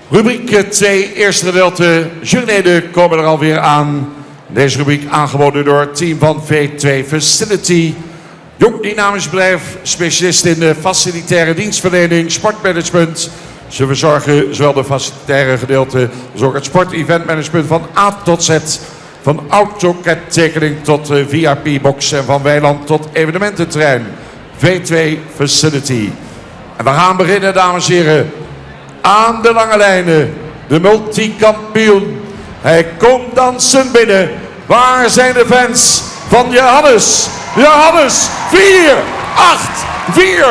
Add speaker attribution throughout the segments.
Speaker 1: Rubriek 2, eerste gedeelte. Juryleden komen er alweer aan. Deze rubriek aangeboden door het team van V2 Facility. Jong dynamisch bedrijf, specialist in de facilitaire dienstverlening, sportmanagement. Ze verzorgen zowel de facilitaire gedeelte als ook het sport-eventmanagement van A tot Z. Van AutoCAD-tekening tot VIP-box en van weiland tot evenemententerrein. V2 Facility. En we gaan beginnen, dames en heren. Aan de lange lijnen, de multikampioen. Hij komt dansen binnen. Waar zijn de fans van Johannes? Johannes, 4, 8, 4.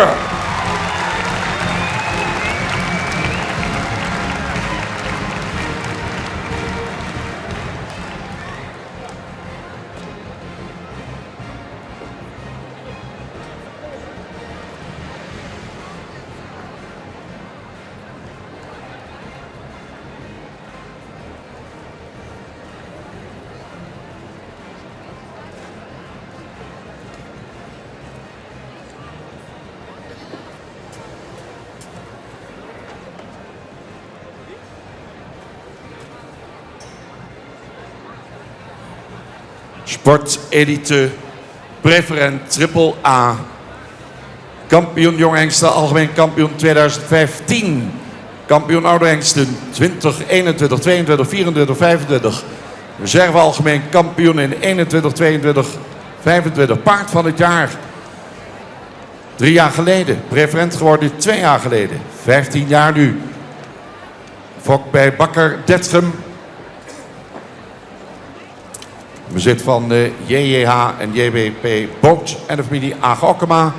Speaker 1: Sportelite, preferent triple A. Kampioen Jong Hengsten, algemeen kampioen 2015. Kampioen Oude Hengsten 20, 21, 22, 24, 25. Reserve algemeen kampioen in 21, 22, 25. Paard van het jaar. 3 jaar geleden. Preferent geworden 2 jaar geleden. 15 jaar nu. Fok bij Bakker Detgem. Bezit van JJH en JBP Boot en de familie Agokkema.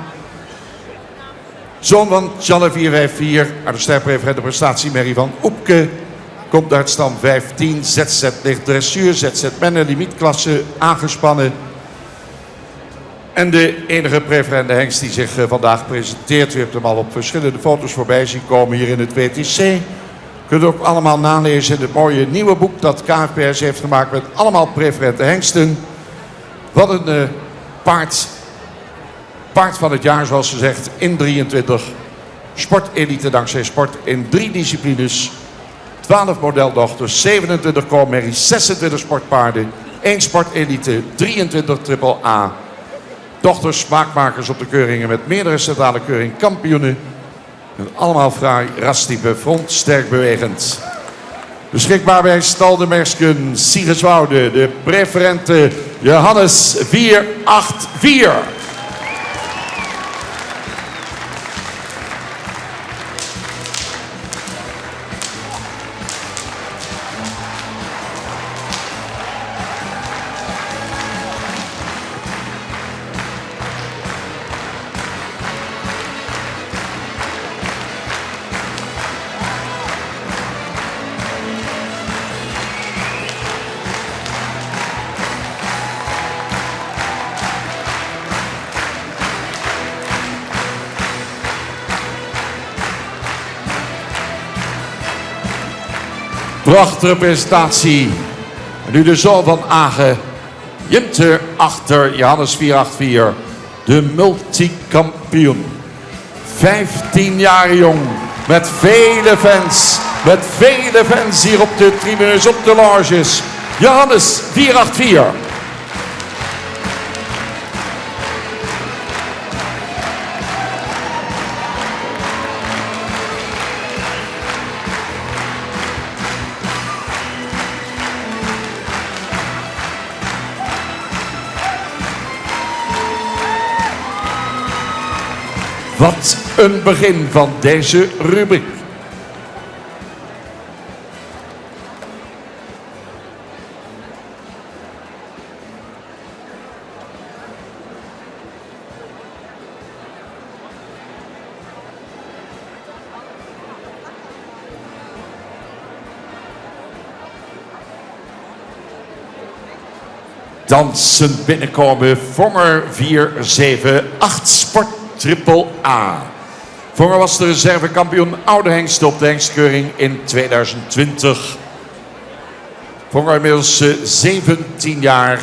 Speaker 1: Zoon van Janne 454 uit de sterpreferente prestatie Mary van Oepke. Komt uit stam 15, ZZ licht dressuur, ZZ Menne, limietklasse aangespannen. En de enige preferente hengst die zich vandaag presenteert. U hebt hem al op verschillende foto's voorbij zien komen hier in het WTC. Kunt u ook allemaal nalezen in het mooie nieuwe boek dat KFPS heeft gemaakt met allemaal preferente hengsten. Wat een paard van het jaar zoals gezegd in 23. Sportelite dankzij sport in 3 disciplines. 12 modeldochters, 27 co-merries, 26 sportpaarden, 1 sportelite, 23 triple A. Dochters, smaakmakers op de keuringen met meerdere centrale keuring kampioenen. En allemaal fraai rastype, front sterk bewegend. Beschikbaar bij Stal de Mersken, Siegerswoude, de preferente Johannes 484. Prachtige presentatie. En nu de zoon van Agen. Jente achter Johannes 484. De multikampioen. 15 jaar jong. Met vele fans. Met vele fans hier op de tribunes, op de loges. Johannes 484. Wat een begin van deze rubriek. Dansen binnenkomen, Vonger 478 Sport Triple A. Vonger was de reservekampioen Oude Hengsten op de hengstkeuring in 2020. Vonger inmiddels 17 jaar.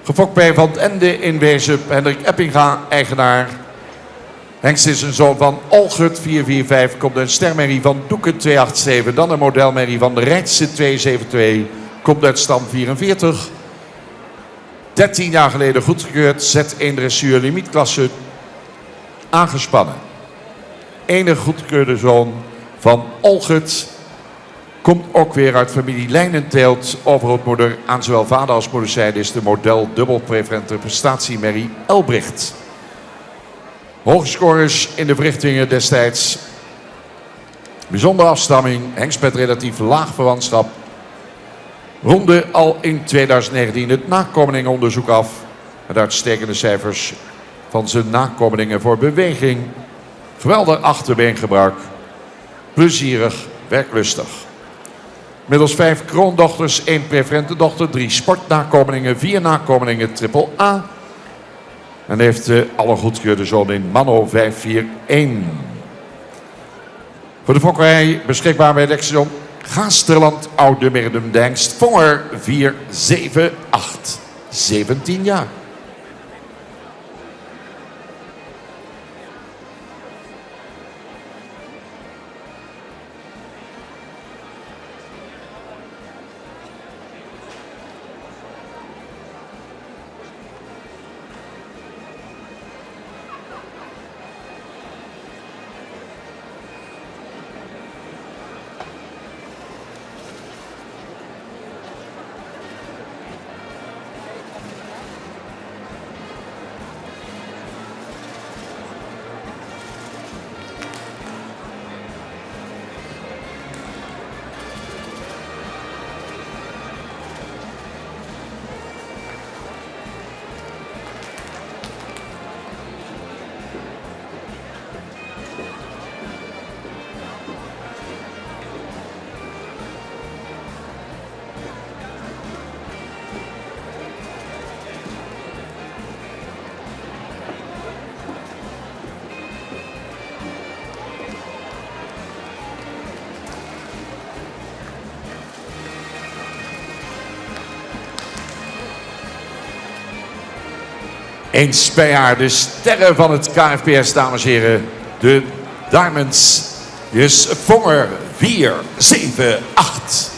Speaker 1: Gefokt bij Van het Ende in Wezen, Hendrik Eppinga, eigenaar. Hengst is een zoon van Olgert 445, komt een stermerrie van Doeken 287. Dan een modelmerrie van de Rijtse 272, komt uit stam 44. 13 jaar geleden goedgekeurd, Z1 dressuur limietklasse aangespannen. Enige goedgekeurde zoon van Olgert. Komt ook weer uit familie Lijnenteelt. Overgrootmoeder aan zowel vader als moederzijde is de model dubbelpreferente prestatiemerrie Elbricht. Hoge scores in de verrichtingen destijds. Bijzondere afstamming, hengst met relatief laag verwantschap. Ronde al in 2019 het nakomelingenonderzoek af. Met uitstekende cijfers van zijn nakomelingen voor beweging. Geweldig achterbeengebruik. Plezierig, werklustig. Middels 5 kroondochters, 1 preferente dochter, 3 sportnakomelingen, 4 nakomelingen triple A. En heeft alle goedgekeurde zonen in Manno 541. Voor de fokkerij beschikbaar bij Lexion Gaasterland Oude Merdum de hengst Vonger 478. 17 jaar. Eens per jaar de sterren van het KFPS, dames en heren. De Diamonds. Dus Vonger 478.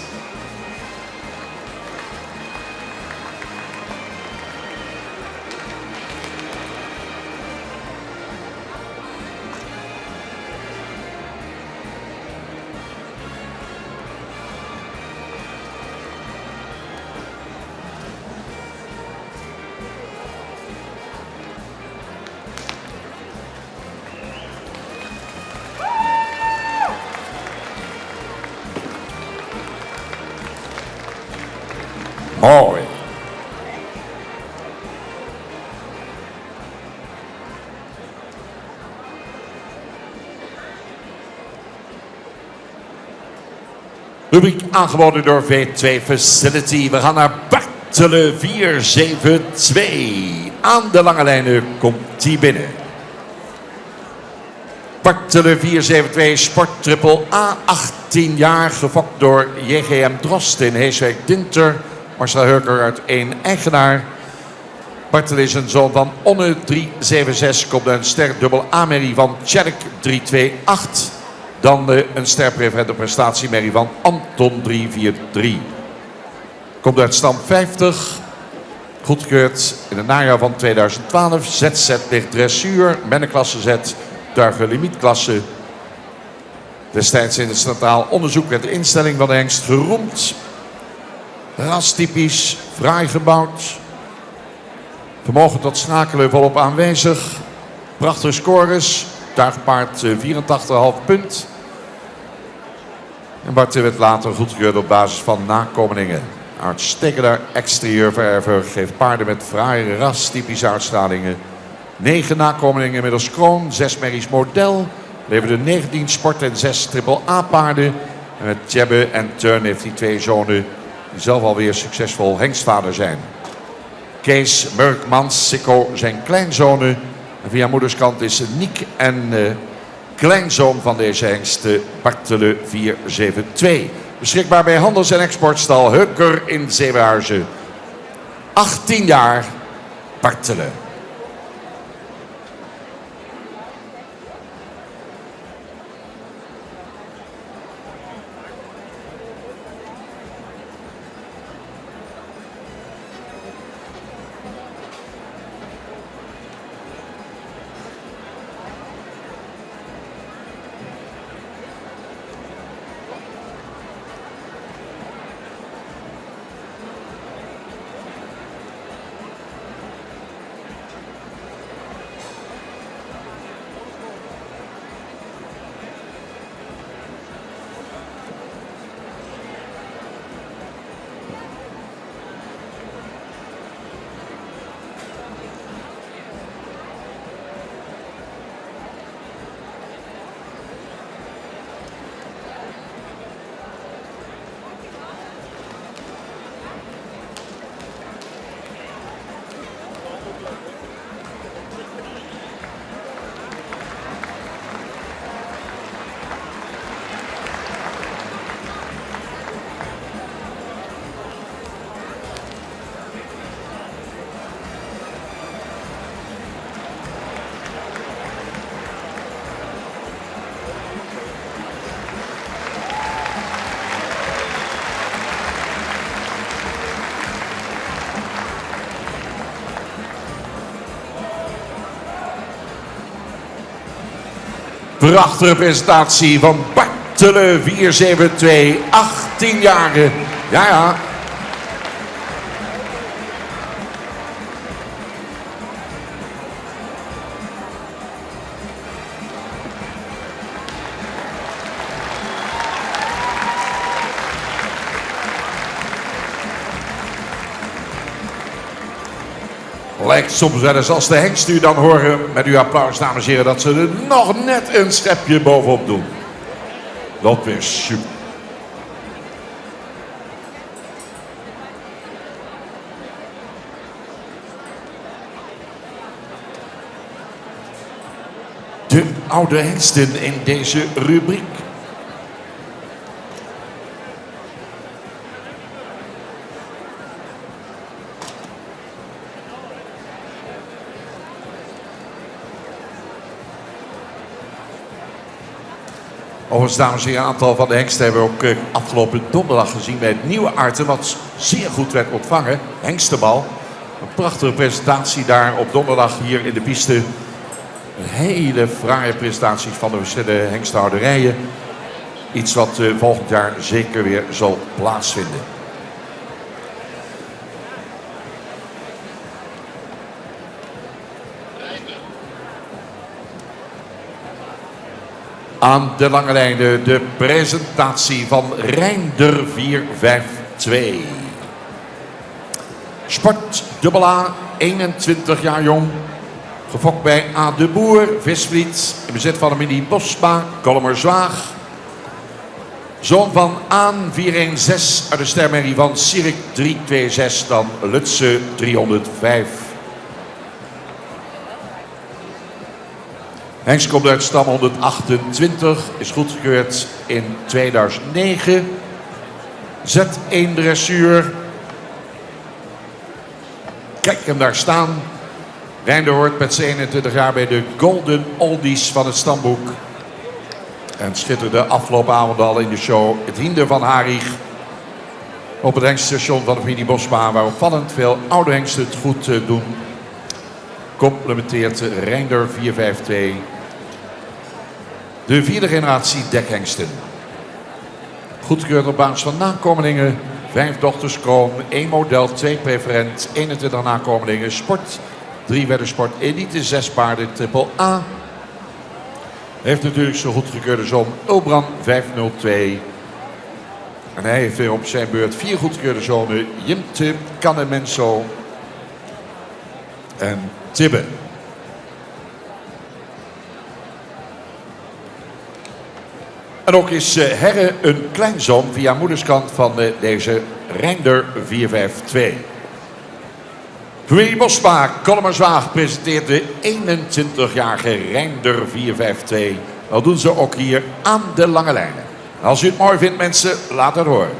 Speaker 1: Mooi. Rubriek aangeboden door V2 Facility. We gaan naar Bartelen 472. Aan de lange lijnen komt hij binnen. Bartelen 472 Sport Triple A, 18 jaar, gefokt door JGM Drost in Heeswijk-Dinter. Marcel Hurker uit 1 eigenaar. Bartelen is een zoon van Onne 376. Komt een ster dubbel A-merrie van Tjerk 328. Dan een sterpreferente prestatiemerrie van Anton 343. Komt uit stam 50. Goedgekeurd in het najaar van 2012. ZZ licht dressuur. Mannenklasse Z. Tuigen limietklasse. Destijds in het centraal onderzoek werd de instelling van de hengst geroemd. Rastypisch, fraai gebouwd. Vermogen tot schakelen volop aanwezig. Prachtige scores. Tuigpaard 84,5 punt. En Bart werd later goedgekeurd op basis van nakomelingen. Uitstekende exterieurverver geeft paarden met fraaie rastypische uitstralingen. 9 nakomelingen inmiddels kroon, 6 merries model. Leverde 19 sport en 6 triple A paarden. En met Tjebbe en Turn heeft hij 2 zonen die zelf alweer succesvol hengstvader zijn. Kees, Murkmans, Sikko zijn kleinzonen. En via moederskant is Niek en kleinzoon van deze hengst Bartelen 472. Beschikbaar bij Handels- en Exportstal Heuker in Zevenhuizen. 18 jaar, Bartelen. Prachtige presentatie van Bartelen 472, 18 jaren. Ja. Lijkt soms wel eens als de hengst u dan horen met uw applaus, dames en heren, dat ze er nog net een schepje bovenop doen. Dat weer super. De oude hengsten in deze rubriek. Overigens, dames en heren, een aantal van de hengsten hebben we ook afgelopen donderdag gezien bij het Nieuwe Arten, wat zeer goed werd ontvangen. Hengstenbal. Een prachtige presentatie daar op donderdag hier in de piste. Een hele fraaie presentatie van de verschillende hengsthouderijen. Iets wat volgend jaar zeker weer zal plaatsvinden. Aan de lange lijnen de presentatie van Reinder 452. Sport AA, 21 jaar jong. Gefokt bij A. de Boer, Visvliet. In bezit van Emilie Bosma, Kollemerzwaag. Zoon van Aan 416 uit de stermerrie van Sirik 326, dan Lutse 305. Hengst komt uit stam 128, is goedgekeurd in 2009. Z1 dressuur. Kijk hem daar staan. Reinder hoort met zijn 21 jaar bij de Golden Oldies van het stamboek. En schitterde afgelopen avond al in de show Het Hinder van Harig. Op het hengststation van de familie Bosma, waar opvallend veel oude hengsten het goed doen. Complementeert Reinder 452. De vierde generatie dekhengsten. Goedgekeurd op basis van nakomelingen. 5 dochters kroon, 1 model, 2 preferent, 21 nakomelingen. Sport, 3 weddensport, elite, 6 paarden, triple A. Heeft natuurlijk zijn goedgekeurde zoon Ulbran 502. En hij heeft weer op zijn beurt 4 goedgekeurde zonen. Jimte, Cannemenso en Tibbe. En ook is Herre een kleinzoon via moederskant van deze Reinder 452. Familie Bosma, Kollemerzwaag presenteert de 21-jarige Reinder 452. Dat doen ze ook hier aan de lange lijnen. Als u het mooi vindt, mensen, laat het horen.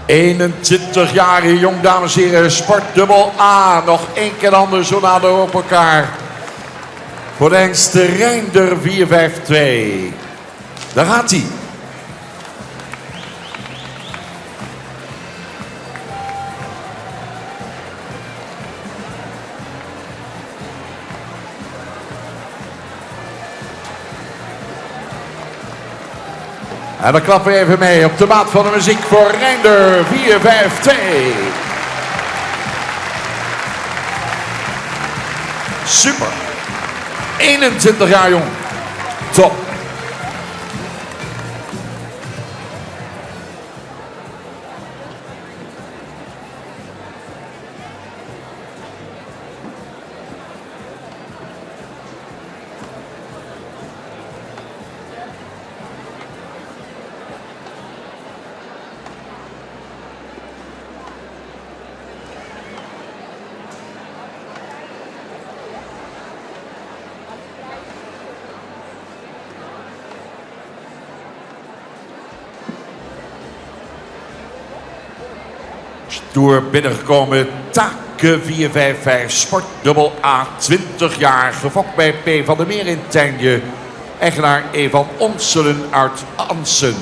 Speaker 1: 21 jaar jong, dames en heren. Sport dubbel A. Nog één keer handen zo nader op elkaar. Voor de hengst Reinder 452. Daar gaat hij. En dan klappen we even mee op de maat van de muziek voor Reinder 452. Super. 21 jaar jong. Top. Stoer binnengekomen, Take 455, Sport dubbel A, 20 jaar, gefokt bij P. van der Meer in Tijnje, eigenaar E. van Onselen uit Ansen.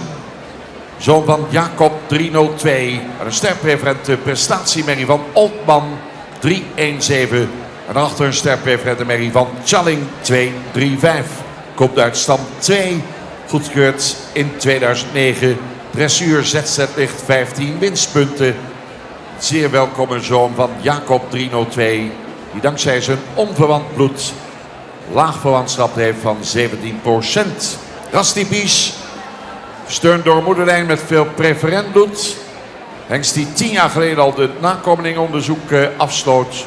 Speaker 1: Zoon van Jacob 302, en een sterpreferente prestatiemerrie van Oltman 317. En daarachter een sterpreferente merrie van Challing 235. Komt uit stam 2, goedgekeurd in 2009. Dressuur ZZ-licht 15 winstpunten. Zeer welkome zoon van Jacob 302, die dankzij zijn onverwant bloed laag verwantschap heeft van 17%. Rastypisch, gesteund door moederlijn met veel preferent bloed. Hengst die 10 jaar geleden al de nakomelingenonderzoek afsloot.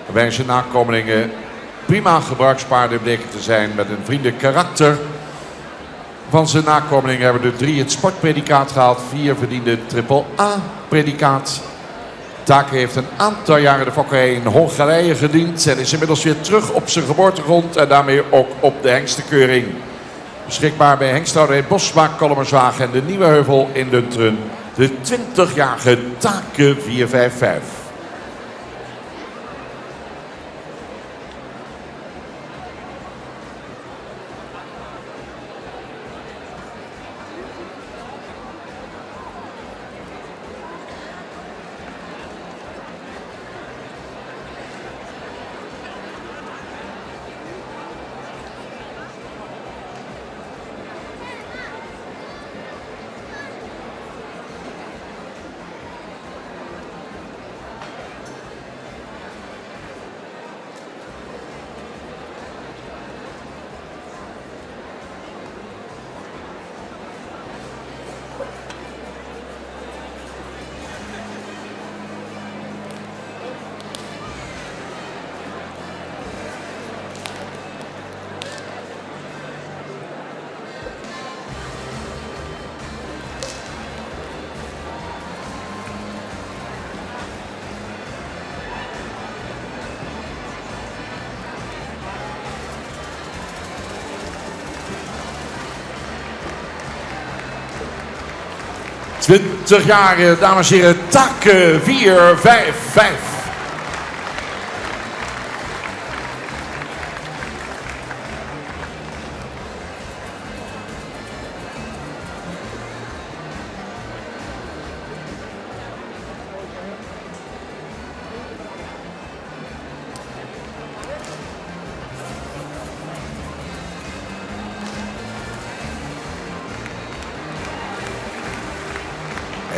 Speaker 1: Waarbij zijn nakomelingen prima gebruikspaarden bleken te zijn met een vriendelijk karakter. Van zijn nakomelingen hebben er 3 het sportpredicaat gehaald, 4 verdiende triple A-predicaat. Take heeft een aantal jaren de fokkerij in Hongarije gediend en is inmiddels weer terug op zijn geboortegrond en daarmee ook op de hengstekeuring. Beschikbaar bij hengsthouderij Bosma, Kolmerswagen en de Nieuwe Heuvel in Lunteren. De 20-jarige Take 455. ...20 jaar, dames en heren, Take 455.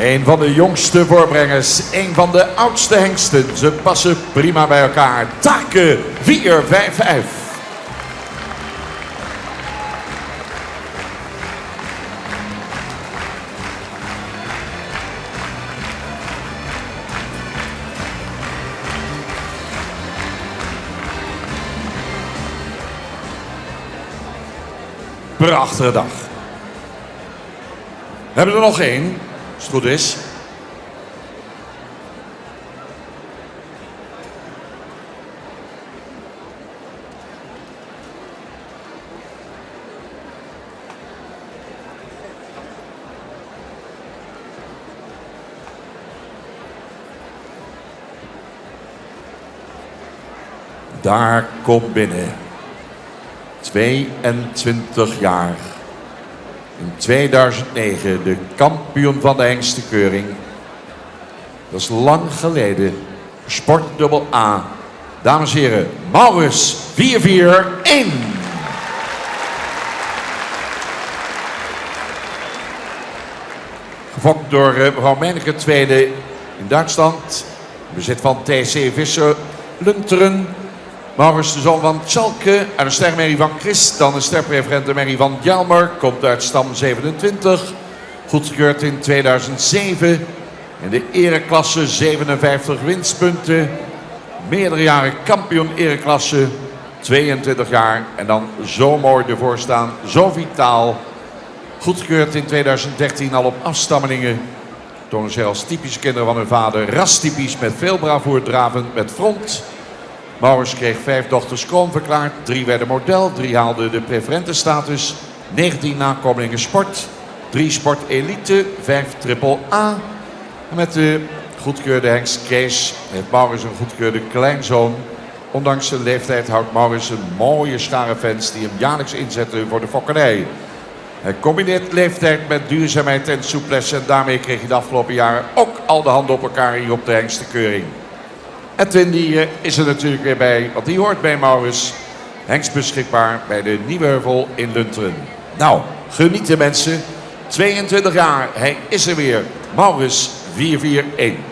Speaker 1: Een van de jongste voorbrengers, een van de oudste hengsten. Ze passen prima bij elkaar. Take 455. Prachtige dag. We hebben er nog één. Als het goed is. daar komt binnen. 22 jaar. In 2009 de kampioen van de hengstenkeuring. Dat is lang geleden. Sport dubbel A. Dames en heren, Maurits 441. Gefokt door mevrouw Meineke, tweede in Duitsland. Bezit van TC Visser Lunteren. Maurits, de zoon van Tjalke, uit de stermerrie van Christ. Dan een sterpreferente merrie van Jelmer. Komt uit stam 27. Goedgekeurd in 2007. In de ereklasse 57 winstpunten. Meerdere jaren kampioen ereklasse. 22 jaar. En dan zo mooi ervoor staan. Zo vitaal. Goedgekeurd in 2013 al op afstammelingen. Tonen zich als typische kinderen van hun vader. Rastypisch met veel bravoer dravend met front. Maurits kreeg 5 dochters kroonverklaard. 3 werden model. 3 haalden de preferentenstatus. 19 nakomelingen sport. 3 sport elite. 5 triple A. En met de goedkeurde hengst Kees heeft Maurits een goedkeurde kleinzoon. Ondanks zijn leeftijd houdt Maurits een mooie schare fans die hem jaarlijks inzetten voor de fokkerij. Hij combineert leeftijd met duurzaamheid en souplesse en daarmee kreeg hij de afgelopen jaren ook al de handen op elkaar hier op de hengstenkeuring. Edwin die is er natuurlijk weer bij, want die hoort bij Maurits. Hengst beschikbaar bij de Nieuwe Heuvel in Lunteren. Nou, genieten mensen. 22 jaar, hij is er weer. Maurits 441.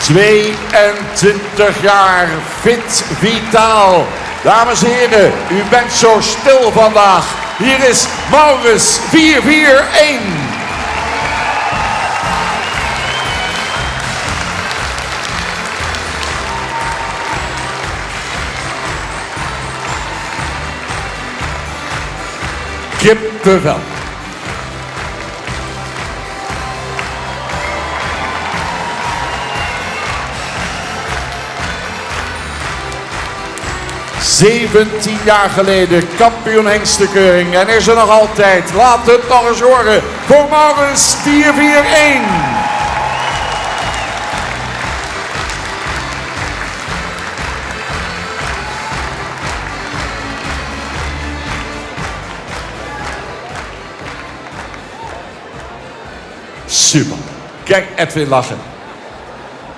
Speaker 1: ...22 jaar, fit, vitaal. Dames en heren, u bent zo stil vandaag. Hier is Maurits 441. Kippenvel. ...17 jaar geleden kampioen hengstenkeuring en is er nog altijd. Laat het nog eens horen voor Maurits 441. Super. Kijk Edwin lachen.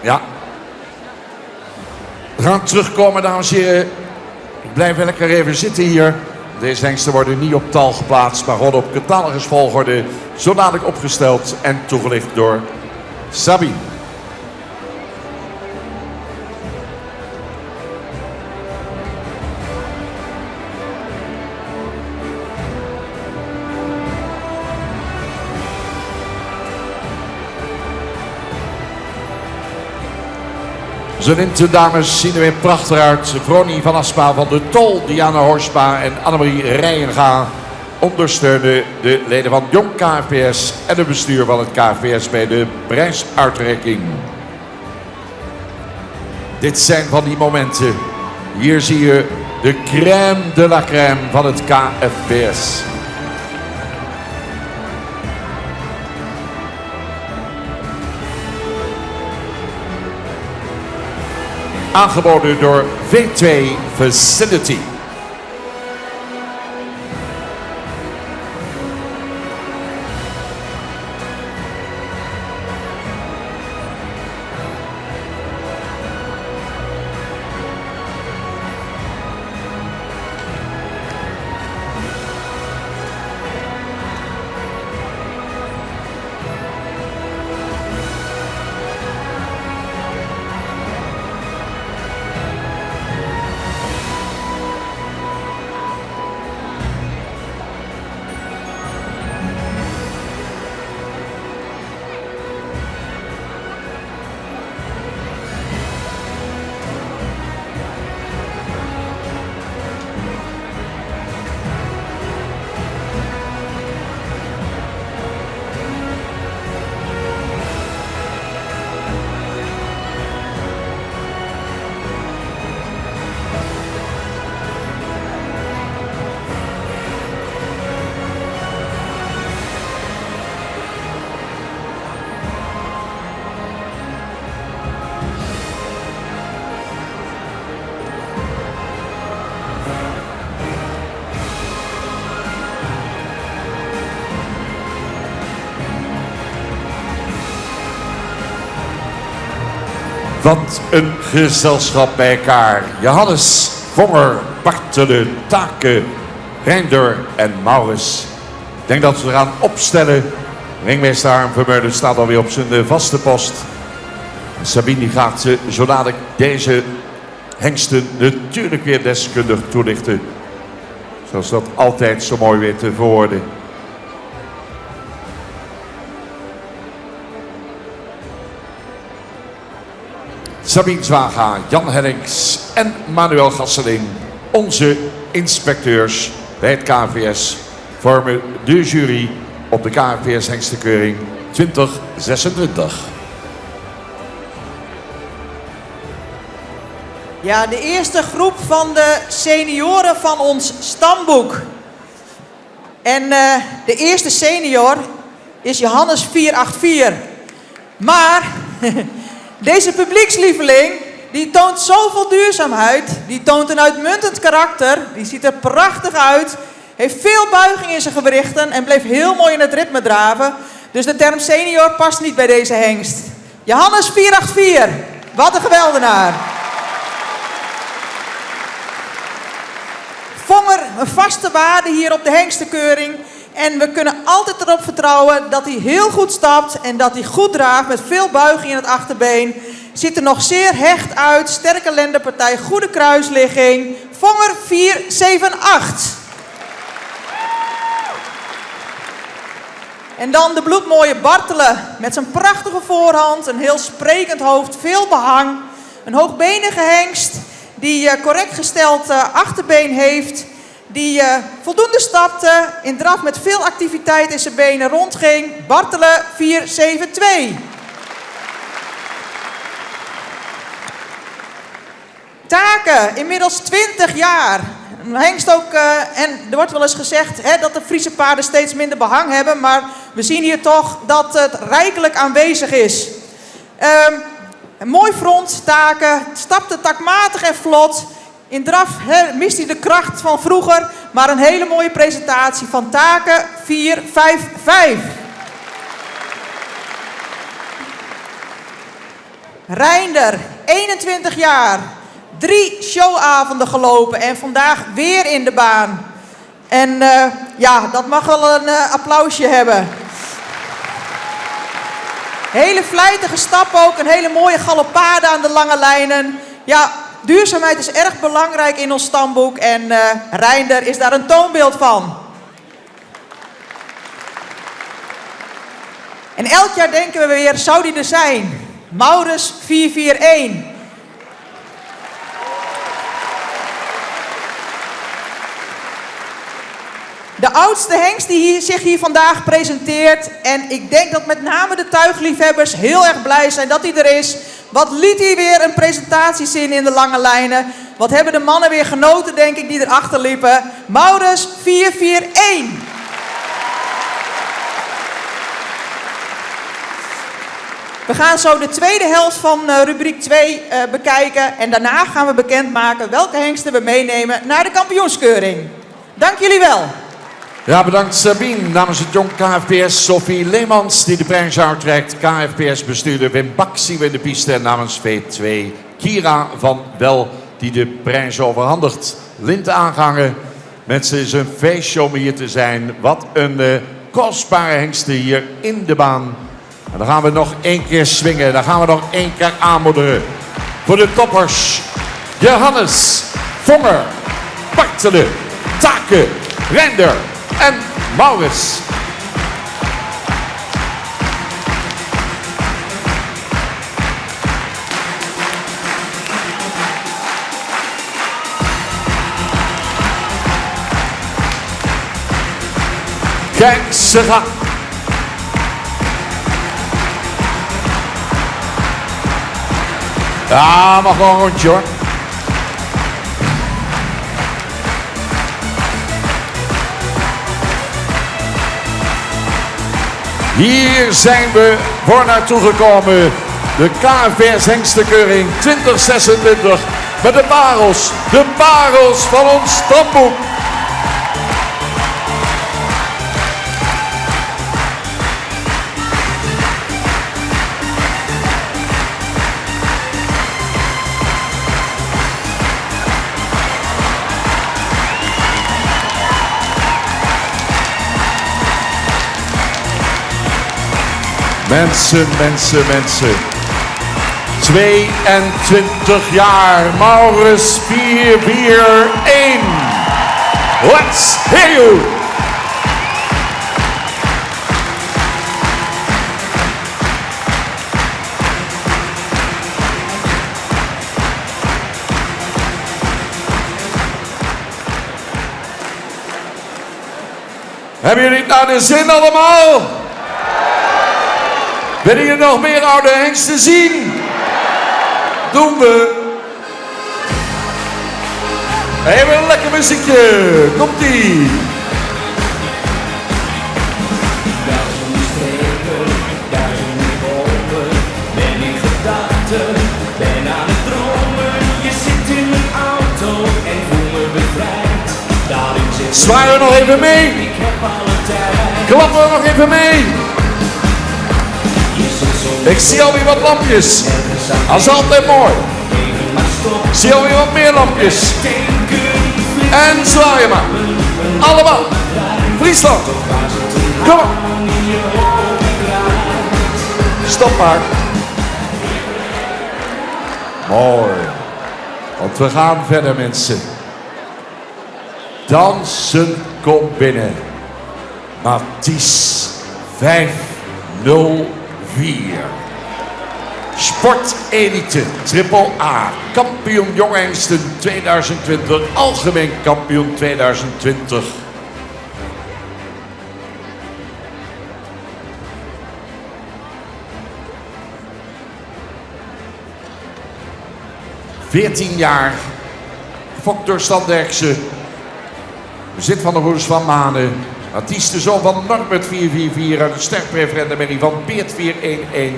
Speaker 1: Ja. We gaan terugkomen, dames en heren. Ik blijf lekker even zitten hier. Deze hengsten worden niet op tal geplaatst, maar gewoon op catalogusvolgorde zo dadelijk opgesteld en toegelicht door Sabine. Zo neemt de dames zien er weer prachtig uit. Vroni van Aspa van de Tol, Diana Horspa en Annemarie Rijenga ondersteunen de leden van Jong KFPS en het bestuur van het KFPS bij de prijsuitreiking. Dit zijn van die momenten. Hier zie je de crème de la crème van het KFPS. Aangeboden door V2 Facility. Wat een gezelschap bij elkaar. Johannes, Vonger, Bartelen, Take, Reinder en Maurits. Ik denk dat we eraan opstellen. Ringmeester Harm Vermeulen staat alweer op zijn vaste post. Sabine die gaat zo dadelijk deze hengsten natuurlijk weer deskundig toelichten. Zoals dat altijd zo mooi weet te verwoorden. Sabine Zwaga, Jan Hennings en Manuel Gasseling, onze inspecteurs bij het KNVS, vormen de jury op de KNVS Hengstenkeuring 2026.
Speaker 2: Ja, de eerste groep van de senioren van ons stamboek. En de eerste senior is Johannes 484. Maar deze publiekslieveling, die toont zoveel duurzaamheid. Die toont een uitmuntend karakter. Die ziet er prachtig uit. Heeft veel buiging in zijn gewrichten en bleef heel mooi in het ritme draven. Dus de term senior past niet bij deze hengst. Johannes 484, wat een geweldenaar. Vonger, een vaste waarde hier op de hengstenkeuring. En we kunnen altijd erop vertrouwen dat hij heel goed stapt en dat hij goed draaft met veel buiging in het achterbeen. Ziet er nog zeer hecht uit, sterke lendenpartij, goede kruisligging. Vonger 478. En dan de bloedmooie Bartelen met zijn prachtige voorhand, een heel sprekend hoofd, veel behang. Een hoogbenige hengst die correct gesteld achterbeen heeft. Die voldoende stapte, in draf met veel activiteit in zijn benen rondging. Bartelen 472. Take, inmiddels 20 jaar. Een hengst ook, en er wordt wel eens gezegd dat de Friese paarden steeds minder behang hebben. Maar we zien hier toch dat het rijkelijk aanwezig is. Een mooi front, Take, stapte takmatig en vlot. In draf mist hij de kracht van vroeger, maar een hele mooie presentatie van Take 455. Reinder, 21 jaar, 3 showavonden gelopen en vandaag weer in de baan. En ja, dat mag wel een applausje hebben. Hele vlijtige stap ook, een hele mooie galoppade aan de lange lijnen. Ja, duurzaamheid is erg belangrijk in ons stamboek en Reinder is daar een toonbeeld van. En elk jaar denken we weer, zou die er zijn? Maurits 441. De oudste hengst die zich hier vandaag presenteert. En ik denk dat met name de tuigliefhebbers heel erg blij zijn dat hij er is. Wat liet hij weer een presentatie zien in de lange lijnen. Wat hebben de mannen weer genoten, denk ik, die erachter liepen. Maurits 441. We gaan zo de tweede helft van rubriek 2 bekijken. En daarna gaan we bekendmaken welke hengsten we meenemen naar de kampioenskeuring. Dank jullie wel.
Speaker 1: Ja, bedankt Sabine. Namens het jong KFPS Sophie Leemans die de prijs uitreikt. KFPS bestuurder Wim Bak zien we in de piste. En namens V2 Kira van Wel die de prijs overhandigt. Lint aangangen. Mensen, het is een feestje om hier te zijn. Wat een kostbare hengsten hier in de baan. En dan gaan we nog 1 keer swingen. Dan gaan we nog 1 keer aanmodderen. Voor de toppers. Johannes, Vonger, Bartelen, Take, Reinder en Maurits. Kijk, ze gaan. Ja, mag wel een rondje hoor. Hier zijn we voor naartoe gekomen. De KNVS Hengstenkeuring 2026 met de parels van ons stamboek. Mensen. 22 jaar, Maurus 441. Let's hear you. Hebben jullie het naar de zin allemaal? Willen jullie nog meer oude hengsten zien? Doen we. Even een lekker muziekje. Komt-ie.
Speaker 3: Duizenden streken, duizenden bomen. Ben in gedachten, ben aan het dromen. Je zit in mijn auto en voel me bevrijd. Daarin zit
Speaker 1: Zwaaien we nog even mee?
Speaker 3: ik heb alle tijd.
Speaker 1: Klappen we nog even mee? Ik zie alweer wat lampjes. Dat is altijd mooi. Ik zie alweer wat meer lampjes. En zwaaien maar. Allemaal. Friesland. Kom op. Stop maar. Mooi. Want we gaan verder, mensen. Dansen komt binnen. Mathies 504. Sportelite Triple A. Kampioen Jonghengsten 2020. Algemeen kampioen 2020. ...14 jaar... ...fokt Stan Derksen... ...bezit van de Roes van Manen... ...Mathies de zoon van Norbert 444... ...uit het sterkpreferendemerrie van Beert 411...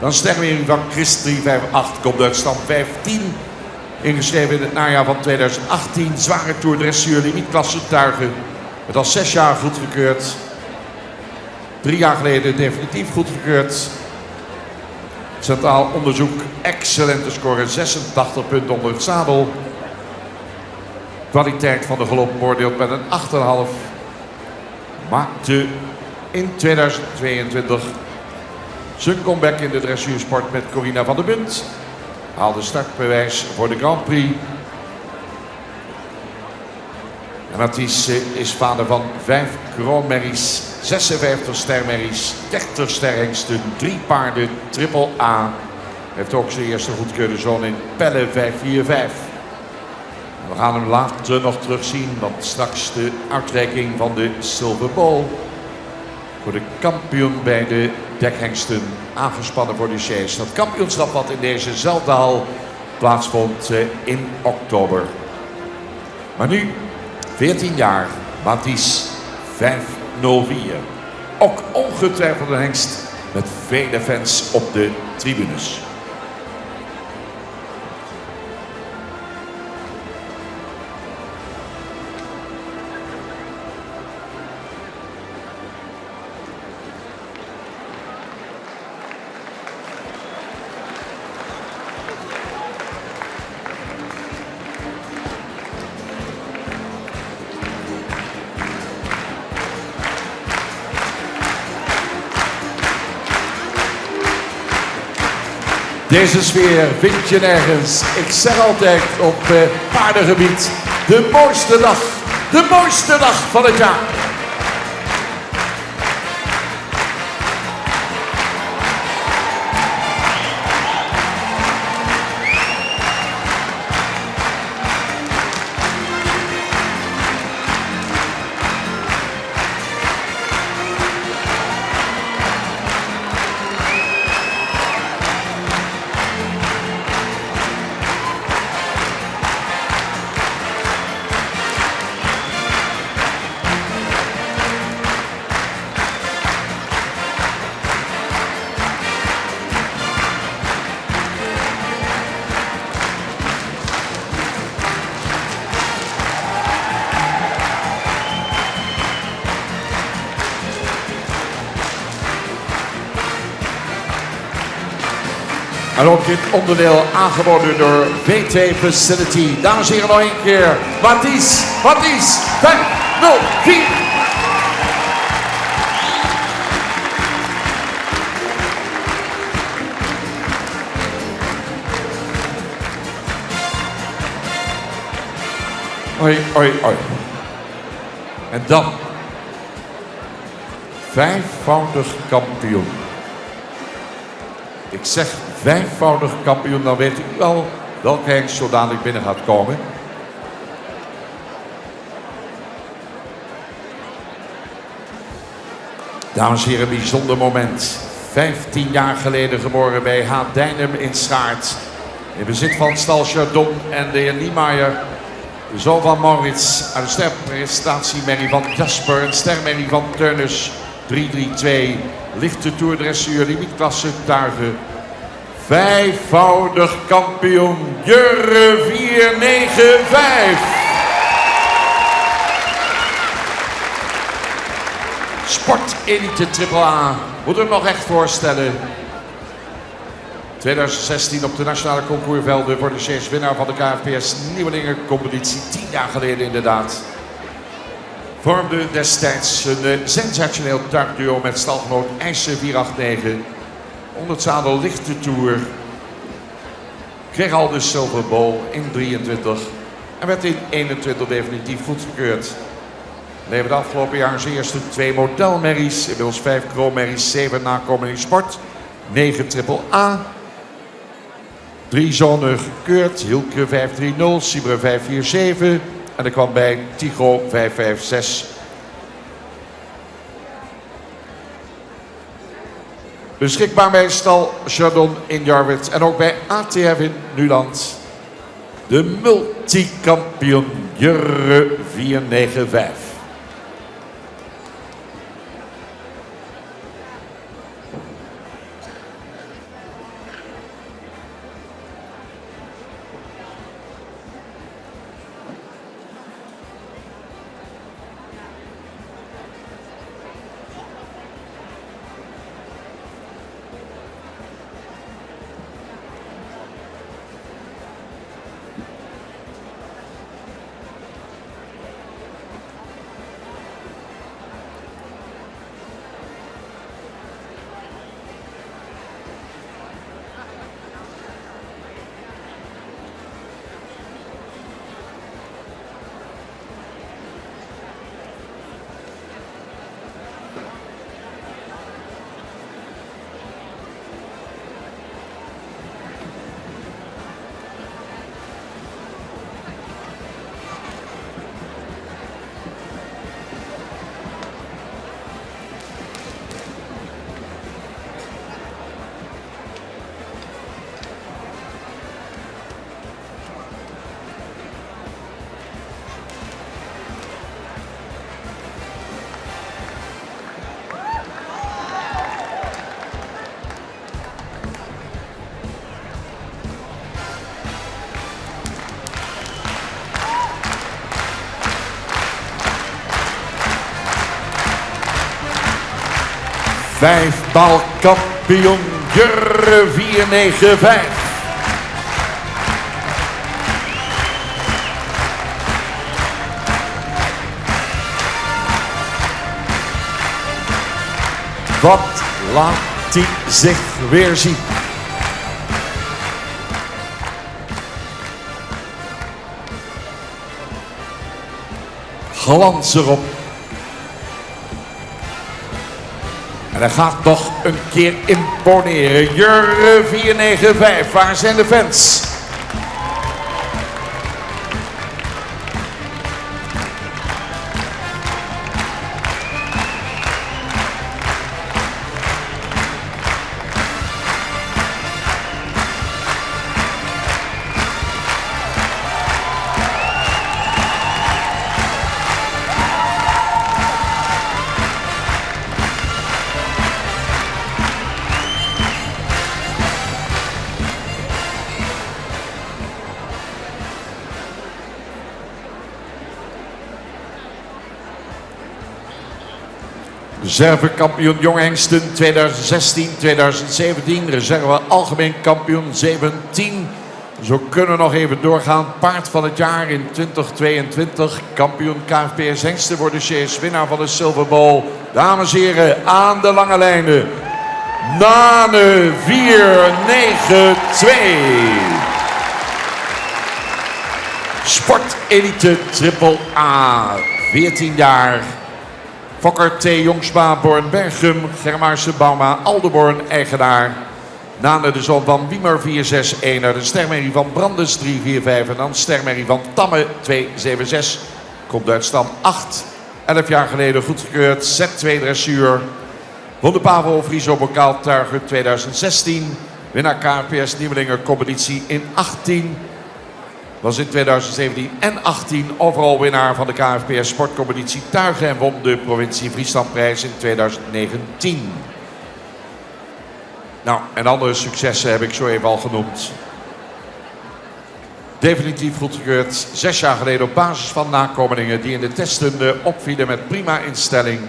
Speaker 1: ...dan sterkpreferendemerrie van Chris 358... ...komt uit stand 15... ...ingeschreven in het najaar van 2018... ...zware Tour Dressuur limietklasse tuigen... ...het al 6 jaar goedgekeurd... ...3 jaar geleden definitief goedgekeurd... Centraal onderzoek, excellente score, 86 punten onder het zadel. Kwaliteit van de galop beoordeeld met een 8,5. Maakte in 2022 zijn comeback in de dressuursport met Corina van der Bunt. Haalde startbewijs voor de Grand Prix. En Mathies is vader van 5 kroonmerries, 56 stermerries, 30 sterhengsten, 3 paarden, Triple A. Heeft ook zijn eerste goedkeurde zoon in Pelle 545. We gaan hem later nog terugzien, want straks de uitreiking van de Silver Bowl. Voor de kampioen bij de dekhengsten, aangespannen voor de chase. Dat kampioenschap wat in dezezelfde hal plaatsvond in oktober. Maar nu... 14 jaar, Mathies 504. Ook ongetwijfeld een hengst met vele fans op de tribunes. Deze sfeer vind je nergens. Ik zeg altijd op paardengebied, de mooiste dag van het jaar. En ook dit onderdeel aangeboden door V2 Facility. Dames en heren, nog een keer. Mathies 504. Oi, oi, oi. En dan. Vijfvoudig kampioen. Ik zeg vijfvoudig kampioen, dan weet u wel welke hengst zo dadelijk binnen gaat komen. Dames en heren, een bijzonder moment. 15 jaar geleden geboren bij H. Dijnem in Schaart. In bezit van stal Chardon en de heer Niemeyer. De zoon van Maurits. Uit de sterprestatie-merrie van Jasper. Een stermerrie van Turnus 332. Lichte toerdressuur, limietklasse tuigen. Vijfvoudig kampioen Jurre 495. Sport Elite AAA. Moet hem nog echt voorstellen. 2016 op de nationale concourvelden voor de CS winnaar van de KFPS Nieuwelingencompetitie. 10 jaar geleden inderdaad. Vormde destijds een sensationeel tuigduo met stalgenoot IJzer 489. Onder het zadel lichte toer. Kreeg al de Silver Bowl in 23. En werd in 21 definitief goedgekeurd. Leverde afgelopen jaar zijn eerste 2 modelmerries. Inmiddels 5 kroonmerries, 7 nakomelingen sport. 9 AAA. 3 zonen gekeurd. Hilke 530, Sibre 547. En er kwam bij Tigo 556. Beschikbaar bij stal Chardon in Jarwert en ook bij ATF in Nuland. De multikampioen Jurre 495. Vijfmaal kampioen Jurre 495. Wat laat hij zich weer zien? Glans erop. En hij gaat nog een keer imponeren. Jurre 495, waar zijn de fans? Reservekampioen Jong Hengsten 2016-2017. Reserve algemeen kampioen 17. Zo kunnen we nog even doorgaan. Paard van het jaar in 2022. Kampioen KFPS Hengsten voor de CS. Winnaar van de Silver Bowl. Dames en heren, aan de lange lijnen. Nane 492. Sportelite Triple A. 14 jaar. Fokker T. Jongsma, Born Bergum, Germaarse Bauma, Aldeborn, eigenaar. Nane de zoon van Wiemer 461, de stermerrie van Brandes 345 en dan stermerrie van Tamme 276. Komt uit stam 8. 11 jaar geleden goedgekeurd, Z2 dressuur. Won de Pavel Friso Bokaal Tuiger 2016. Winnaar KFPS Nieuwelingen competitie in 18. Was in 2017 en 18 overal winnaar van de KFPS sportcompetitie Tuigen en won de provincie Frieslandprijs in 2019. Nou, en andere successen heb ik zo even al genoemd. Definitief goedgekeurd 6 jaar geleden op basis van nakomelingen die in de testen opvielen met prima instelling.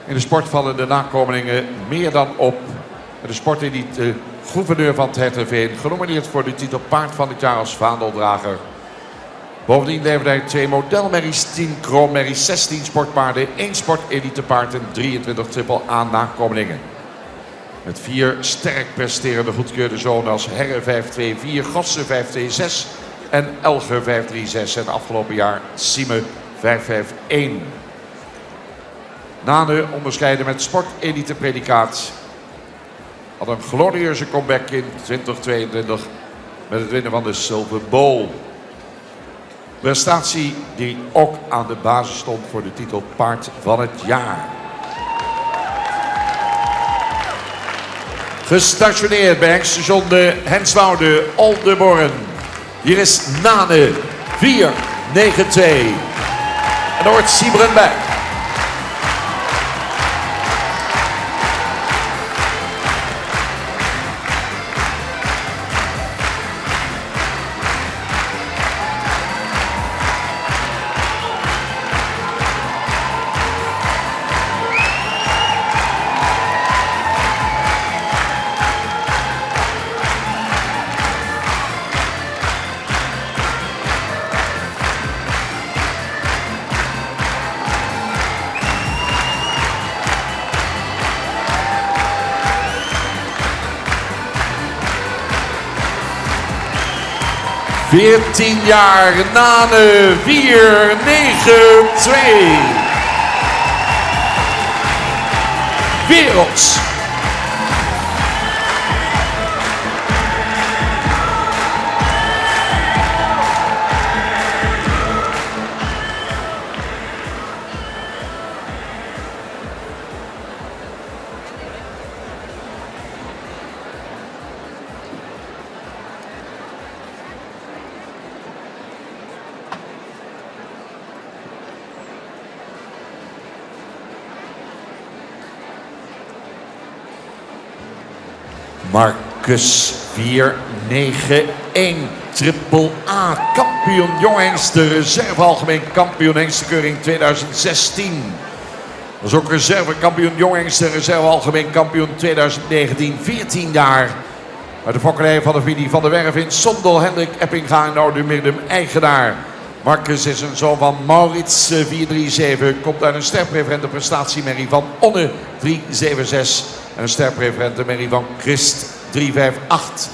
Speaker 1: In de sport vallen de nakomelingen meer dan op. De sportelite gouverneur van het Hertenveen genomineerd voor de titel paard van het jaar als vaandeldrager. Bovendien leverde hij 2 modelmerries, 10 kroonmerries, 16 sportpaarden, 1 sportelitepaard en 23 triple A nakomelingen. Met 4 sterk presterende goedgekeurde zonen als Herre 524, Gossen 526 en Elger 536 en afgelopen jaar Sieme 551. Nane onderscheiden met sportelite predicaat. Had een glorieuze comeback in 2022 met het winnen van de Silver Bowl. Prestatie die ook aan de basis stond voor de titel paard van het jaar. Gestationeerd bij Hengstation de Henswoude Oldenborn. Hier is Nane 492. En daar hoort Siebren bij. Veertien jaar Nane 492. Werelds. Marcus 491, Triple A, kampioen jonghengsten, reserve algemeen kampioen hengstekeuring 2016. Was ook reserve kampioen jonghengsten, reserve algemeen kampioen 2019, 14 jaar. Uit de fokkerij van de familie Van der Werf in Sondel, Hendrik Eppinga en Oude-Mirdum, eigenaar. Marcus is een zoon van Maurits 437, komt uit een sterpreferente prestatiemerrie van Onne 376 en een sterpreferente merrie van Christ 358.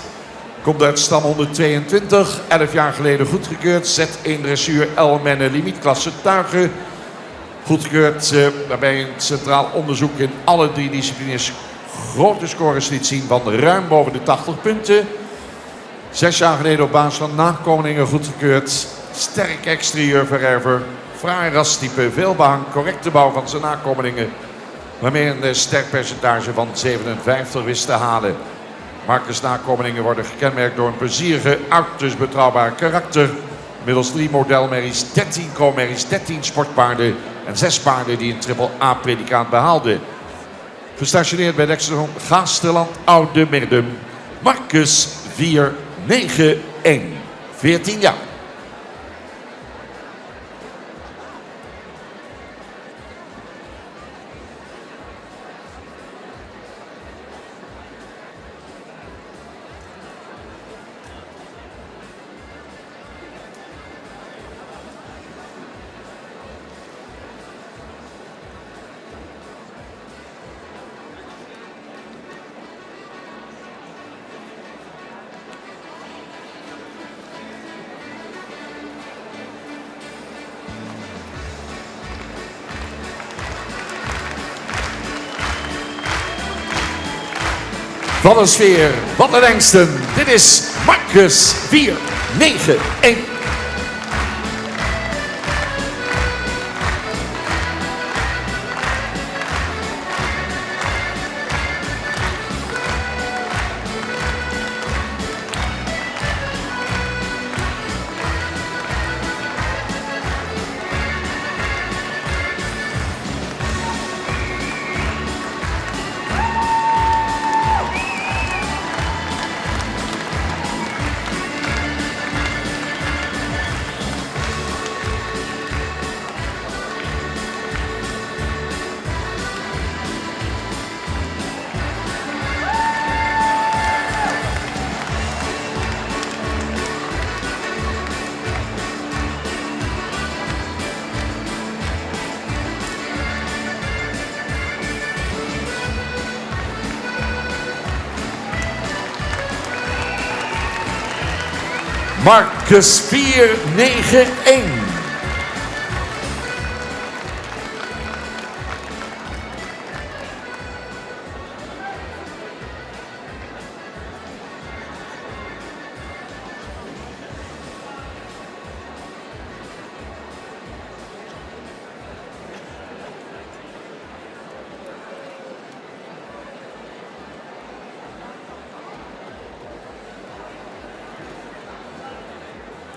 Speaker 1: Komt uit stam 122, 11 jaar geleden goedgekeurd, Z1 dressuur L-menne limietklasse tuigen. Goedgekeurd waarbij een centraal onderzoek in alle 3 disciplines grote scores liet zien van ruim boven de 80 punten. 6 jaar geleden op basis van nakomelingen goedgekeurd. Sterk exterieurvererver, fraai rastype, veel behang, correcte bouw van zijn nakomelingen. Waarmee een sterk percentage van 57 wist te halen. Marcus nakomelingen worden gekenmerkt door een plezierige, uiterst betrouwbaar karakter. Middels 3 modelmerries, 13 kroonmerries, 13 sportpaarden en 6 paarden die een triple A predicaat behaalden. Gestationeerd bij Dexter Gaasterland Oude-Mirdum. Marcus 491, 14 jaar. Wat een sfeer, wat een engsten. Dit is Marcus 491. Marcus 491.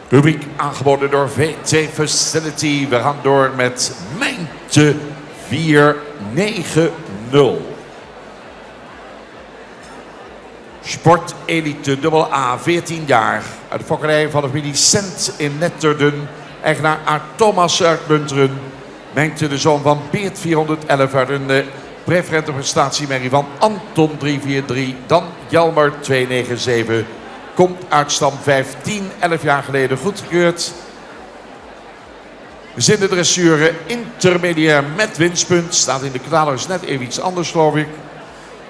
Speaker 1: Rubriek aangeboden door V2 Facility. We gaan door met Mijnte 490. Sportelite AA, 14 jaar. Uit de fokkerij van de familie Cent in Netterden. Eigenaar Aart Thomas uit Munteren. Mijnte de zoon van Beert 411 uit een preferente prestatiemerrie van Anton 343. Dan Jelmer 297. Komt uit stam 15, 11 jaar geleden goedgekeurd. Zin de dressuur intermediair met winstpunt. Staat in de catalogus net even iets anders, geloof ik.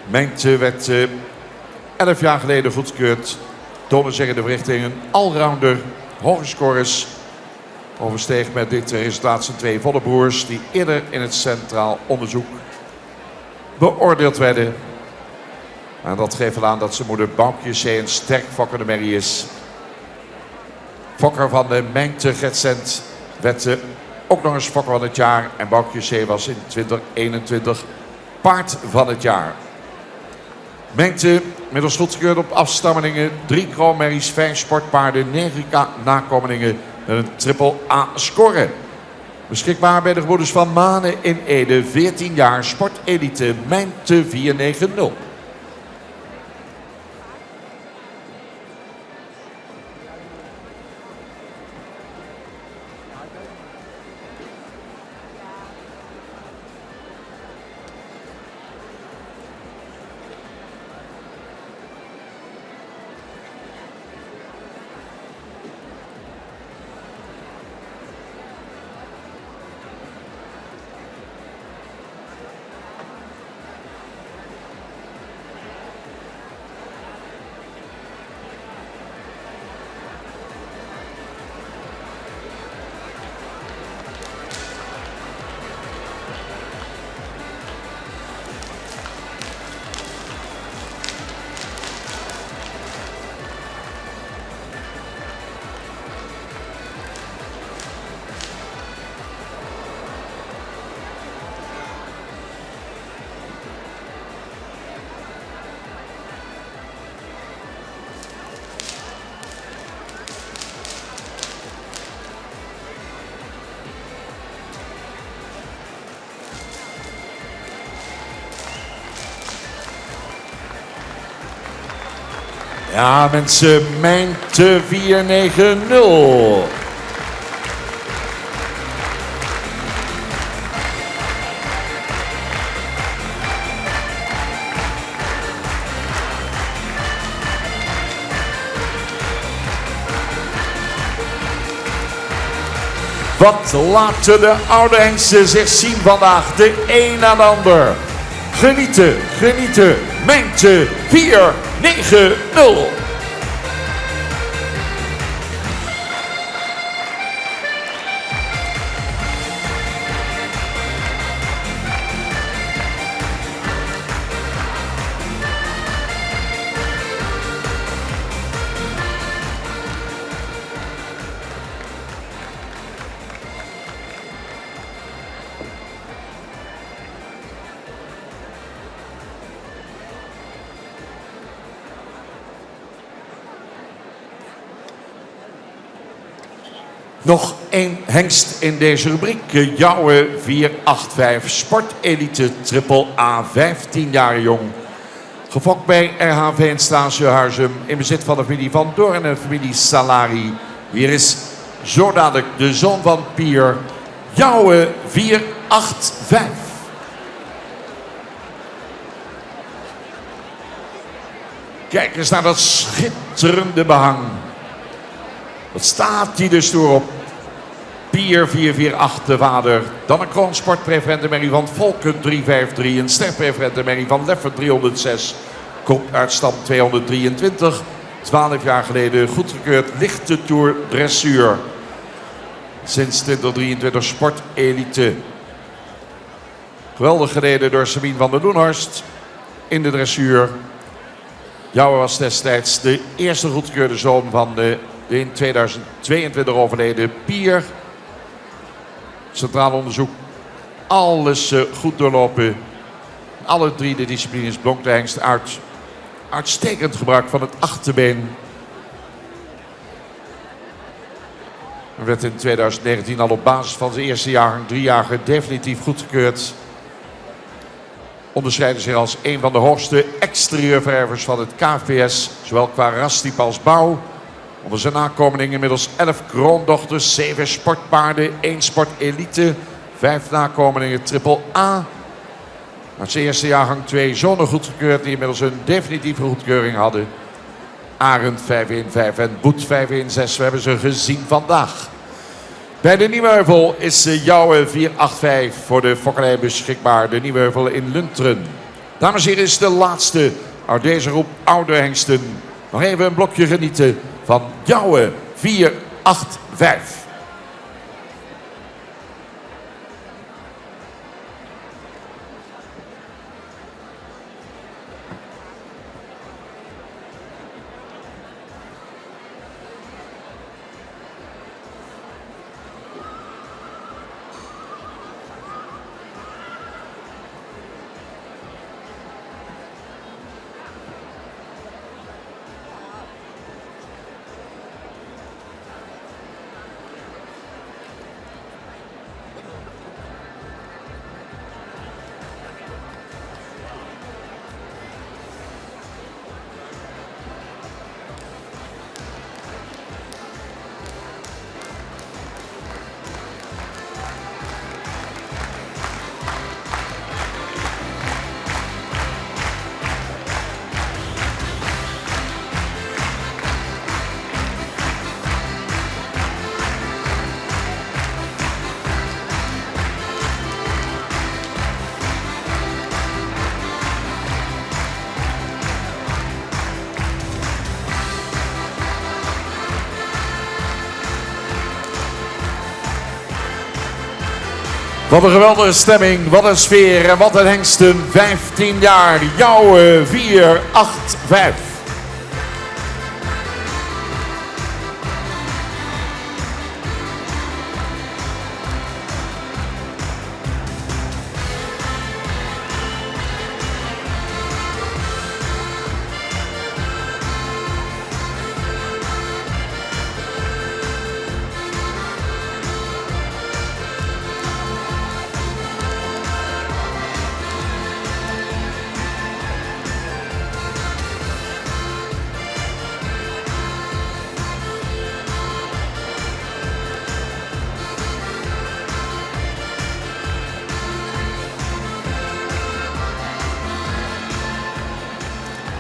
Speaker 1: Mijnte werd 11 jaar geleden goedgekeurd. Tonen zeggen de verrichtingen allrounder. Hoge scores. Oversteeg met dit resultaat zijn twee volle broers die eerder in het centraal onderzoek beoordeeld werden. En dat geeft wel aan dat zijn moeder Boukje C. een sterk fokkende merrie is. Fokker van de Mijnte Getcent werd ook nog eens fokker van het jaar. En Boukje C. was in 2021 paard van het jaar. Mijnte middels goedgekeurd op afstammelingen. 3 kroonmerries, 5 sportpaarden, 9 nakomelingen met een triple A score. Beschikbaar bij de gebroeders van Manen in Ede. 14 jaar, sportelite, Mijnte 490. Ja, mensen, Mijnte 490. Wat laten de oude hengsten zich zien vandaag, de een na de ander. Genieten, genieten, Mijnte 490. Nog één hengst in deze rubriek. Jouwe 485 Sportelite Triple A, 15 jaar jong. Gefokt bij RHV in Staatiehuizen in bezit van de familie Van Doorn en de familie Salari. Hier is zo dadelijk de zoon van Pier, Jouwe 485. Kijk eens naar dat schitterende behang. Wat staat die dus door op? Pier 448, de vader. Dan een kroonsportpreferente Merrie van Volken 353. Een sterpreferente Merrie van Leffer 306. Komt uit stam 223. 12 jaar geleden goedgekeurd lichte tour dressuur. Sinds 2023 sportelite. Geweldig gereden door Sabine van der Loenhorst in de dressuur. Jouwe was destijds de eerste goedgekeurde zoon van de in 2022 overleden Pier. Centraal onderzoek. Alles goed doorlopen. Alle drie de disciplines blonk de hengst uit. Uitstekend gebruik van het achterbeen. Hij werd in 2019 al op basis van zijn eerste jaargang 3-jarige definitief goedgekeurd. Onderscheiden zich als een van de hoogste exterieurverwervers van het KVS. Zowel qua rastype als bouw. Onder zijn nakomelingen inmiddels 11 kroondochters, 7 sportpaarden, 1 sportelite, 5 nakomelingen Triple A. Uit zijn eerste jaargang 2 zonen goedgekeurd die inmiddels een definitieve goedkeuring hadden. Arend 515 en Boet 516. We hebben ze gezien vandaag. Bij de Nieuwheuvel is Jouwe 485 voor de fokkerij beschikbaar. De Nieuwheuvel in Lunteren. Dames en heren, is de laatste uit deze groep oude hengsten. Nog even een blokje genieten van Jouwe 485. Wat een geweldige stemming, wat een sfeer en wat een hengsten. 15 jaar, Jouwe 485.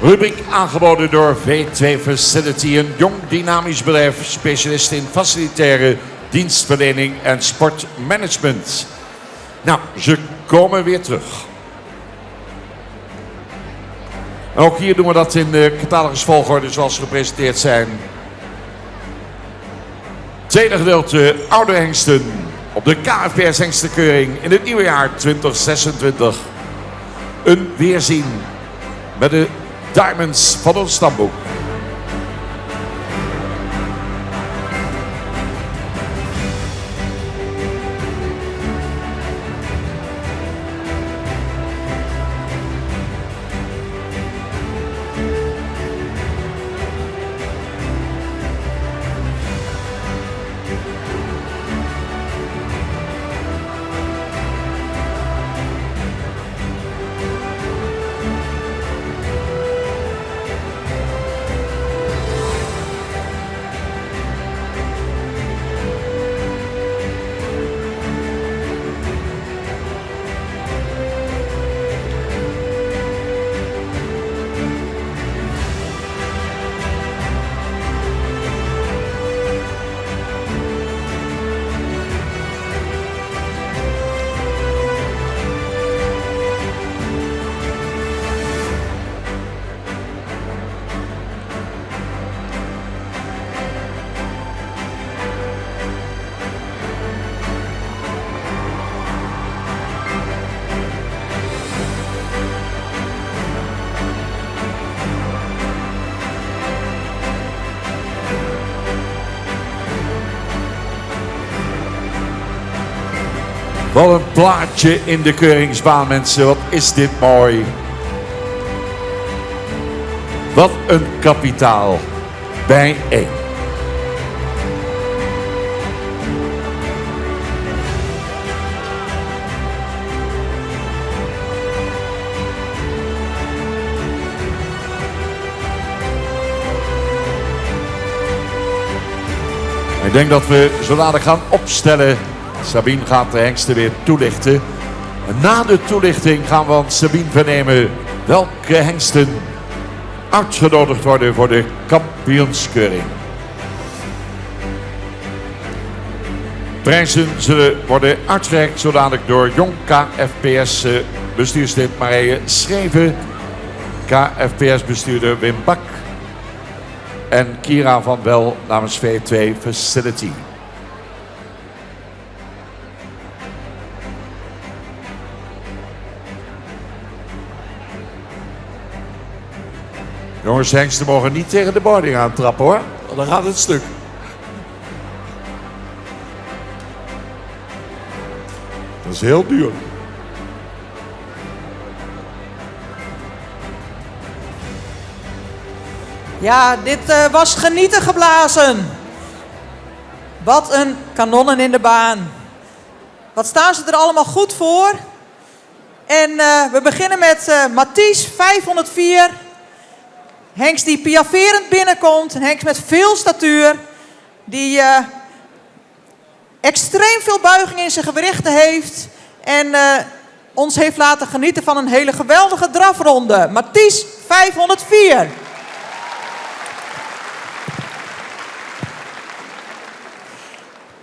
Speaker 1: Rubriek aangeboden door V2 Facility, een jong dynamisch bedrijf, specialist in facilitaire dienstverlening en sportmanagement. Nou, ze komen weer terug. En ook hier doen we dat in de catalogusvolgorde zoals ze gepresenteerd zijn. Tweede gedeelte, oude hengsten op de KFPS hengstenkeuring in het nieuwe jaar 2026. Een weerzien met de Diamonds van ons stamboek. Wat een plaatje in de keuringsbaan, mensen. Wat is dit mooi. Wat een kapitaal. Bij 1. Ik denk dat we zo dadelijk gaan opstellen. Sabine gaat de hengsten weer toelichten. En na de toelichting gaan we van Sabine vernemen welke hengsten uitgenodigd worden voor de kampioenskeuring. Prijzen zullen worden uitgereikt zo dadelijk door Jong KFPS bestuurslid Marije Schreven, KFPS bestuurder Wim Bak en Kira van Wel namens V2 Facility. Jongens, hengsten mogen niet tegen de boarding aantrappen hoor, want dan gaat het stuk. Dat is heel duur.
Speaker 2: Ja, dit was genieten geblazen. Wat een kanonnen in de baan. Wat staan ze er allemaal goed voor. En we beginnen met Mathies, 504. Hengst die piaverend binnenkomt. Een hengst met veel statuur. Die extreem veel buiging in zijn gewrichten heeft. En ons heeft laten genieten van een hele geweldige drafronde. Mathies, 504.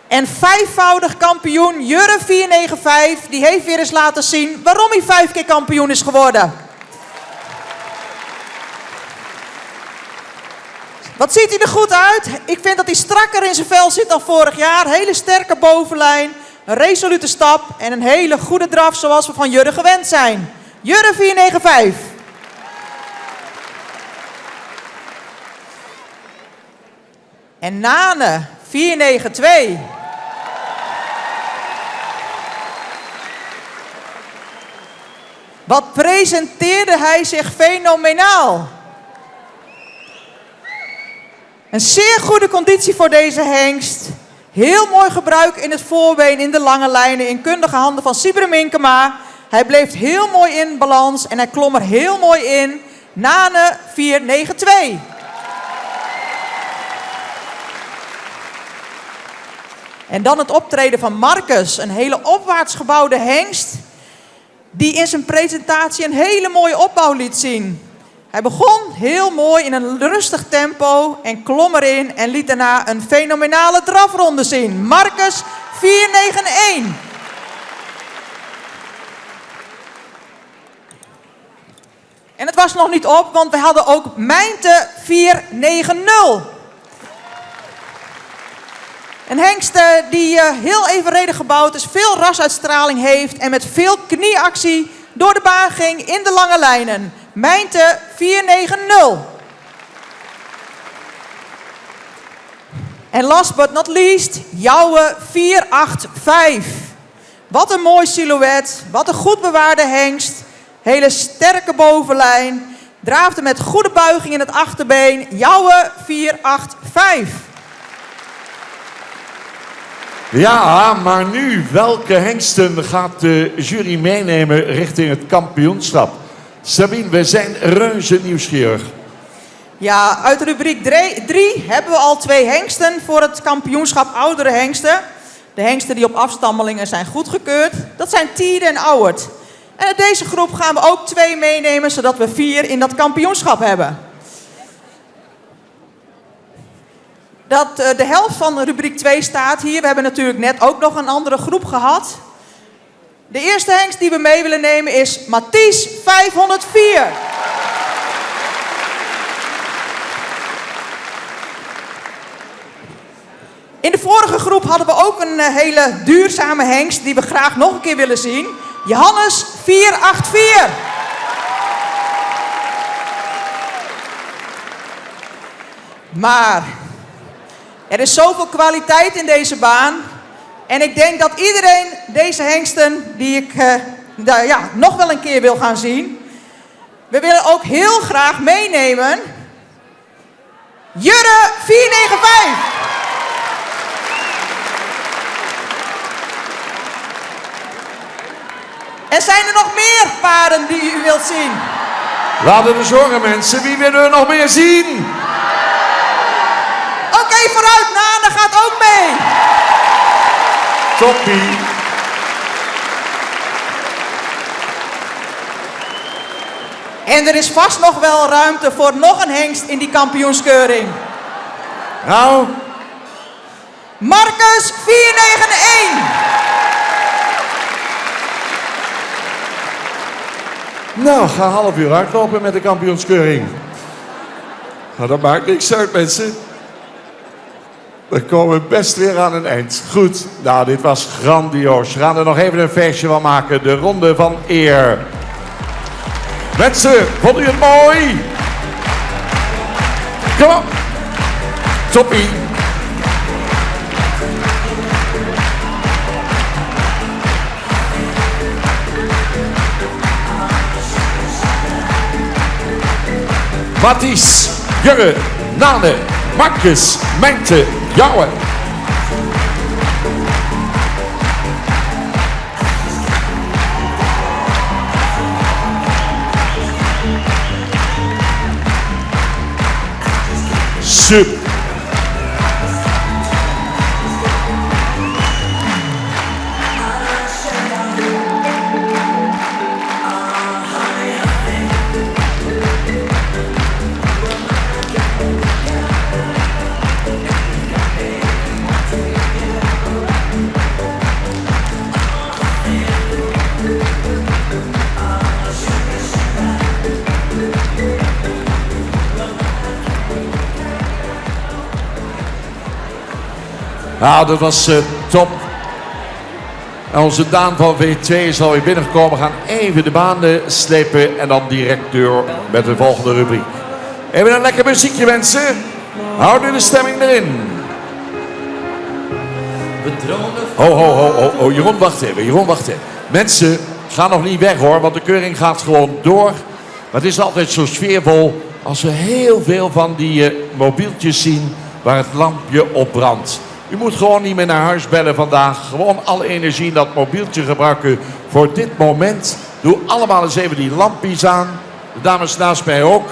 Speaker 2: En 5-voudig kampioen Jurre 495, die heeft weer eens laten zien waarom hij 5 keer kampioen is geworden. Wat ziet hij er goed uit? Ik vind dat hij strakker in zijn vel zit dan vorig jaar. Hele sterke bovenlijn, een resolute stap en een hele goede draf zoals we van Jurre gewend zijn. Jurre 495. En Nane 492. Wat presenteerde hij zich fenomenaal. Een zeer goede conditie voor deze hengst. Heel mooi gebruik in het voorbeen, in de lange lijnen, in kundige handen van Sibre Minkema. Hij bleef heel mooi in balans en hij klom er heel mooi in. Nane 492. En dan het optreden van Marcus, een hele opwaarts gebouwde hengst, die in zijn presentatie een hele mooie opbouw liet zien. Hij begon heel mooi in een rustig tempo en klom erin en liet daarna een fenomenale drafronde zien. Marcus 491. En het was nog niet op, want we hadden ook Mijnte 490. Een hengst die heel evenredig gebouwd is, veel rasuitstraling heeft en met veel knieactie door de baan ging in de lange lijnen. Mijnte 490. En last but not least, Jouwe 485. Wat een mooi silhouet, wat een goed bewaarde hengst. Hele sterke bovenlijn, draafde met goede buiging in het achterbeen. Jouwe 485.
Speaker 1: Ja, maar nu, welke hengsten gaat de jury meenemen richting het kampioenschap? Sabine, we zijn reuze nieuwsgierig.
Speaker 2: Ja, uit rubriek 3 hebben we al 2 hengsten voor het kampioenschap oudere hengsten. De hengsten die op afstammelingen zijn goedgekeurd. Dat zijn Tiede en Auwert. En uit deze groep gaan we ook 2 meenemen, zodat we 4 in dat kampioenschap hebben. Dat de helft van rubriek 2 staat hier. We hebben natuurlijk net ook nog een andere groep gehad. De eerste hengst die we mee willen nemen is Mathies 504. In de vorige groep hadden we ook een hele duurzame hengst die we graag nog een keer willen zien. Johannes 484. Maar er is zoveel kwaliteit in deze baan En ik denk dat iedereen deze hengsten, die ik nog wel een keer wil gaan zien. We willen ook heel graag meenemen Jurre 495. En zijn er nog meer paarden die u wilt zien?
Speaker 1: Laten we eens horen, mensen. Wie willen we nog meer zien?
Speaker 2: Oké, vooruit, Nana gaat ook mee.
Speaker 1: Toppie.
Speaker 2: En er is vast nog wel ruimte voor nog een hengst in die kampioenskeuring.
Speaker 1: Nou,
Speaker 2: Marcus 491.
Speaker 1: nou, ga een half uur hardlopen met de kampioenskeuring. Nou, dat maakt niks uit, mensen. We komen best weer aan een eind. Goed, nou, dit was grandioos. We gaan er nog even een feestje van maken. De ronde van eer. Mensen, vonden jullie het mooi? Kom op. Toppie. Mathies, Jurre, Nane, Marcus, Mente, Jouwe. Super. Nou, dat was top. En onze Daan van V2 is alweer binnengekomen. We gaan even de banen slepen en dan direct door met de volgende rubriek. Even een lekker muziekje, mensen. Houd nu de stemming erin. Oh, Jeroen, wacht even. Mensen, ga nog niet weg hoor, want de keuring gaat gewoon door. Maar het is altijd zo sfeervol als we heel veel van die mobieltjes zien waar het lampje op brandt. U moet gewoon niet meer naar huis bellen vandaag. Gewoon alle energie in dat mobieltje gebruiken voor dit moment. Doe allemaal eens even die lampjes aan. De dames naast mij ook.